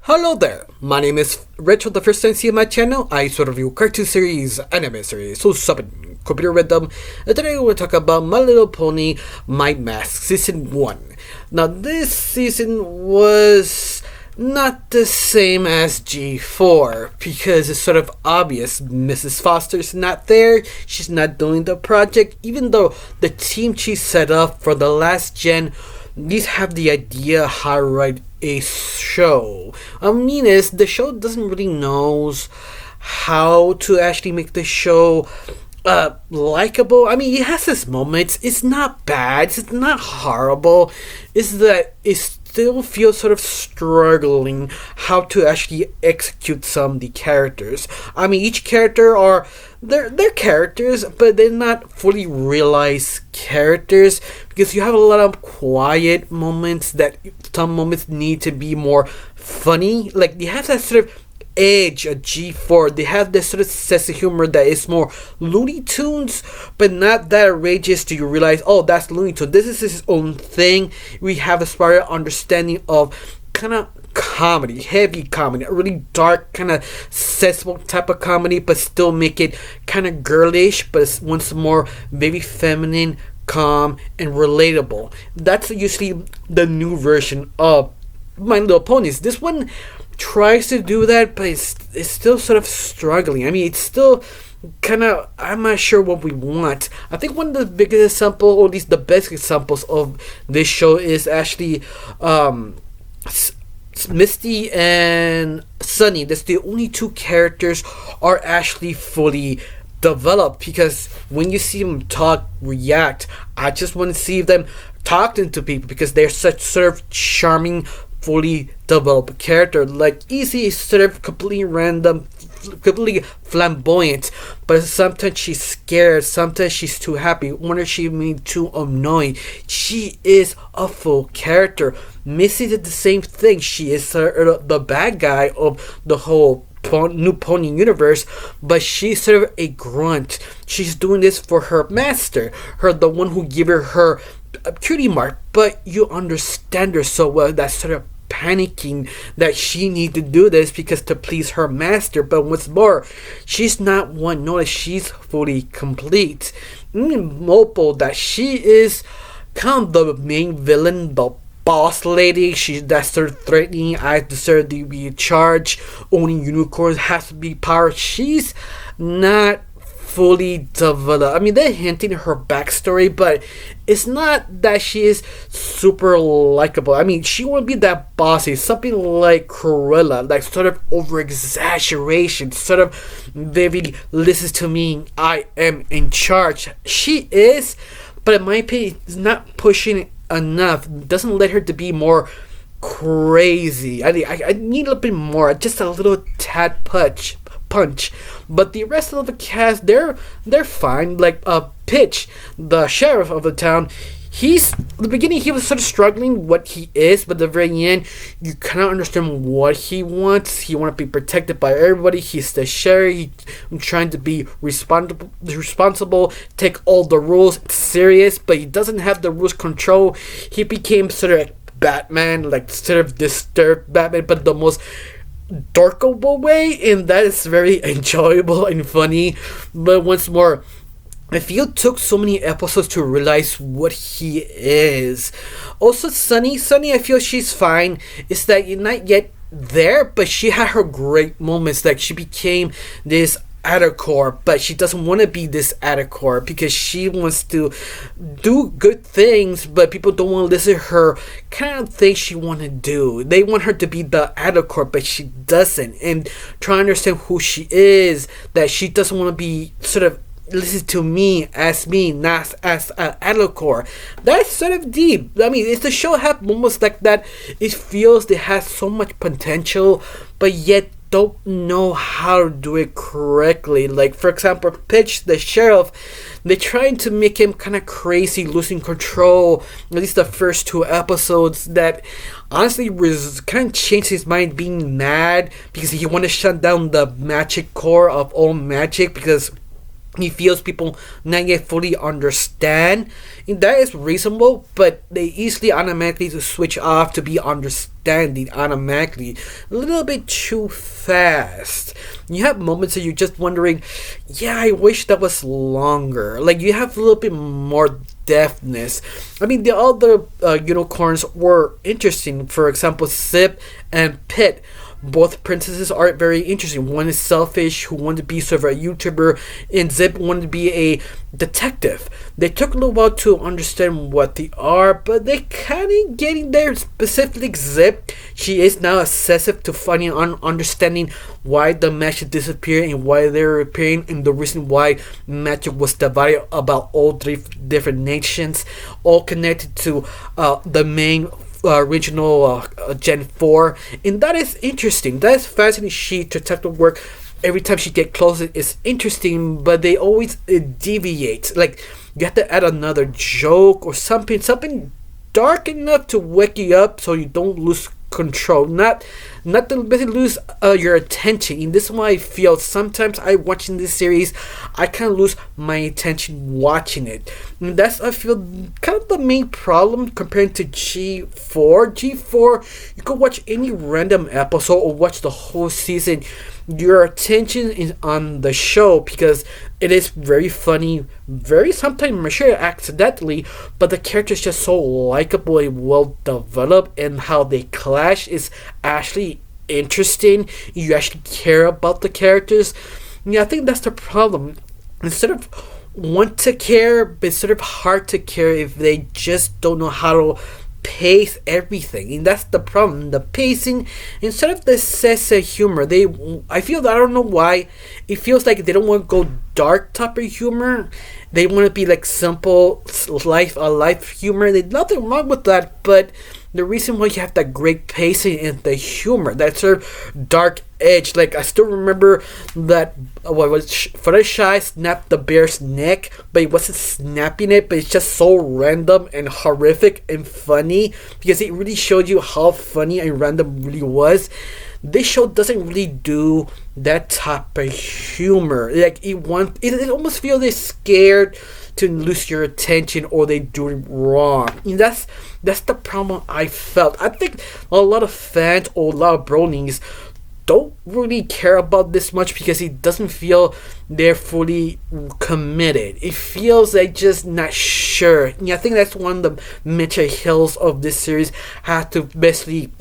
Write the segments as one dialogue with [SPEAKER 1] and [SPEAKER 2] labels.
[SPEAKER 1] Hello there, my name is Retro. The first time seeing my channel, I sort of review cartoon series, anime series, so summon computer rhythm, and today we're going to talk about My Little Pony, My Mask, Season 1. Now this season was not the same as G4, because it's sort of obvious Mrs. Foster's not there, she's not doing the project, even though the team she set up for the last gen, these have the idea how to write a show. I mean, is the show doesn't really knows how to actually make the show likable. I mean, it has its moments. It's not bad. It's not horrible. It's that it still feels sort of struggling how to actually execute some of the characters. I mean, each character are they're characters, but they're not fully realized characters because you have a lot of quiet moments that some moments need to be more funny. Like they have that sort of edge at G4. They have this sort of sense of humor that is more Looney Tunes, but not that outrageous to you realize, oh, that's Looney Tunes. This is his own thing. We have a sparse understanding of kind of comedy, heavy comedy, a really dark kind of sensible type of comedy, but still make it kind of girlish, but it's once more very feminine, calm, and relatable. That's usually the new version of My Little Ponies. This one tries to do that, but it's still sort of struggling. I mean, it's still kind of, I'm not sure what we want. I think one of the biggest examples, or at least the best examples of this show is actually Misty and Sunny. That's the only two characters are actually fully developed, because when you see them talk, react, I just want to see them talking to people because they're such sort of charming, fully developed character. Like Easy is sort of completely random, completely flamboyant, but sometimes she's scared, sometimes she's too happy, wonder she being too annoying. She is a full character. Missy did the same thing. She is the bad guy of the whole new pony universe, but she's sort of a grunt. She's doing this for her master, the one who gave her a cutie mark, but you understand her so well that sort of panicking that she need to do this because to please her master. But what's more, she's not one notice, she's fully complete. Mopo, that she is kind of the main villain, the boss lady. That's sort of threatening, I deserve to be in charge, owning unicorns has to be power. She's not fully developed. I mean, they're hinting her backstory, but it's not that she is super likable. I mean, she won't be that bossy, something like Cruella, like sort of over exaggeration, sort of very listens to me, I am in charge. She is, but in my opinion, is not pushing enough. Doesn't let her to be more crazy. I need a little bit more, just a little tad punch. But the rest of the cast, they're fine. Like Pitch, the sheriff of the town, he's at the beginning he was sort of struggling what he is, but at the very end you kind of understand what he wants. He want to be protected by everybody. He's the sheriff. He's trying to be responsible, take all the rules serious, but he doesn't have the rules control. He became sort of Batman, like sort of disturbed Batman, but the most darkable way, and that is very enjoyable and funny. But once more, I feel it took so many episodes to realize what he is. Also, Sunny, I feel she's fine. It's that you're not yet there, but she had her great moments. Like she became this Atacore, but she doesn't want to be this Atacore because she wants to do good things, but people don't want to listen to her kind of things she want to do. They want her to be the Atacore, but she doesn't, and try to understand who she is, that she doesn't want to be sort of listen to me, not as Atacore. That's sort of deep. I mean, if the show had moments like that, it feels it has so much potential, but yet don't know how to do it correctly. Like for example, Pitch, the sheriff, they're trying to make him kind of crazy, losing control. At least the first two episodes, that honestly kind of changed his mind, being mad because he wanted to shut down the magic core of all magic, because he feels people not yet fully understand. And that is reasonable, but they easily automatically to switch off to be understanding automatically a little bit too fast. You have moments that you're just wondering, yeah, I wish that was longer. Like, you have a little bit more depthness. I mean, the other unicorns were interesting. For example, Zip and Pit. Both princesses are very interesting. One is selfish, who wanted to be sort of a YouTuber, and Zip wanted to be a detective. They took a little while to understand what they are, but they kind of getting there. Specifically, Zip, she is now obsessive to finding on understanding why the magic disappeared and why they're appearing, and the reason why magic was divided about all three different nations, all connected to the main original Gen 4, and that is interesting. That is fascinating. She detective work, every time she get closer is interesting, but they always deviate. Like, you have to add another joke or something dark enough to wake you up so you don't lose control, not to basically lose your attention. And this is why I feel sometimes I watching this series, I kind of lose my attention watching it. And that's, I feel, kind of the main problem compared to G4. You could watch any random episode or watch the whole season. Your attention is on the show because it is very funny, very sometimes mature accidentally, but the character is just so likable and well developed, and how they clash is actually interesting. You actually care about the characters. Yeah, I think that's the problem. Instead of want to care, but it's sort of hard to care if they just don't know how to pace everything, and that's the problem. The pacing, instead of the sense of humor, I feel that, I don't know why, it feels like they don't want to go dark type of humor. They want to be like simple life humor. There's nothing wrong with that, but the reason why you have that great pacing and the humor, that sort of dark edge. Like, I still remember that Fluttershy snapped the bear's neck, but he wasn't snapping it, but it's just so random and horrific and funny because it really showed you how funny and random really was. This show doesn't really do that type of humor. Like, it almost feels they're scared to lose your attention or they do it wrong. And that's the problem I felt. I think a lot of fans or a lot of bronies don't really care about this much because it doesn't feel they're fully committed. It feels like just not sure. And I think that's one of the mental hills of this series have to basically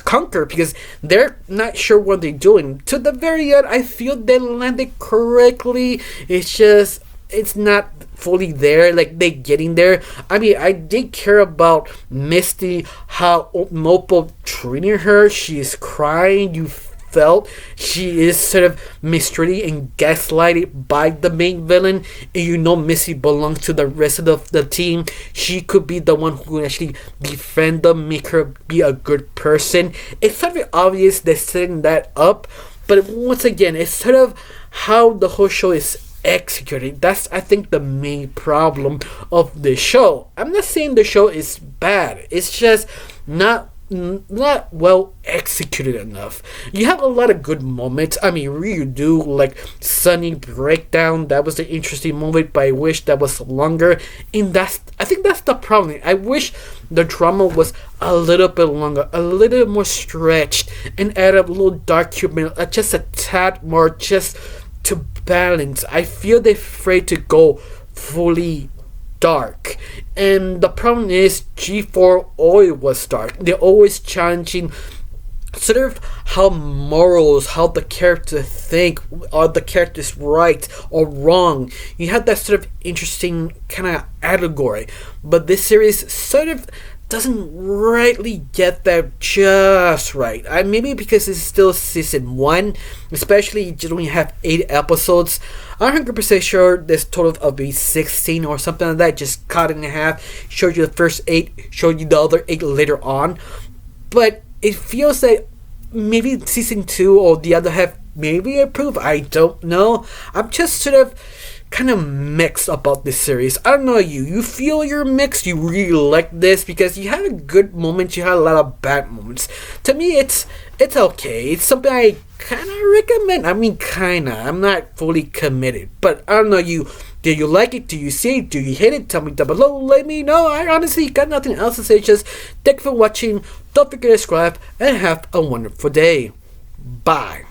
[SPEAKER 1] conquer, because they're not sure what they're doing. To the very end, I feel they landed correctly. It's just, it's not fully there, like they getting there. I mean, I did care about Misty, how Mopo treating her. She is crying. You felt she is sort of mistreated and gaslighted by the main villain, and you know Missy belongs to the rest of the team. She could be the one who actually defend them, make her be a good person. It's sort of obvious they're setting that up, but once again, it's sort of how the whole show is executed. That's, I think, the main problem of the show. I'm not saying the show is bad, it's just not well executed enough. You have a lot of good moments. I mean, you do, like Sunny breakdown. That was an interesting moment, but I wish that was longer. And I think that's the problem. I wish the drama was a little bit longer, a little more stretched, and add a little dark humor, just a tad more, just to balance. I feel they're afraid to go fully dark, and the problem is G4 always was dark. They're always challenging sort of how morals, how the characters think, are the characters right or wrong. You have that sort of interesting kind of allegory, but this series sort of doesn't rightly get that just right. Maybe because it's still season 1, especially you only have 8 episodes. I'm 100% sure there's total of maybe 16 or something like that, just cut in half, showed you the first 8, showed you the other 8 later on. But it feels like maybe season 2 or the other half maybe improve. I don't know. I'm just sort of kind of mixed about this series. I don't know, you feel you're mixed. You really like this because you had a good moment, you had a lot of bad moments. To me, it's okay. It's something I kinda recommend. I mean, kinda. I'm not fully committed, but I don't know. Did you like it? Do you see it? Do you hate it? Tell me down below. Let me know. I honestly got nothing else to say. Just thank you for watching. Don't forget to subscribe and have a wonderful day. Bye.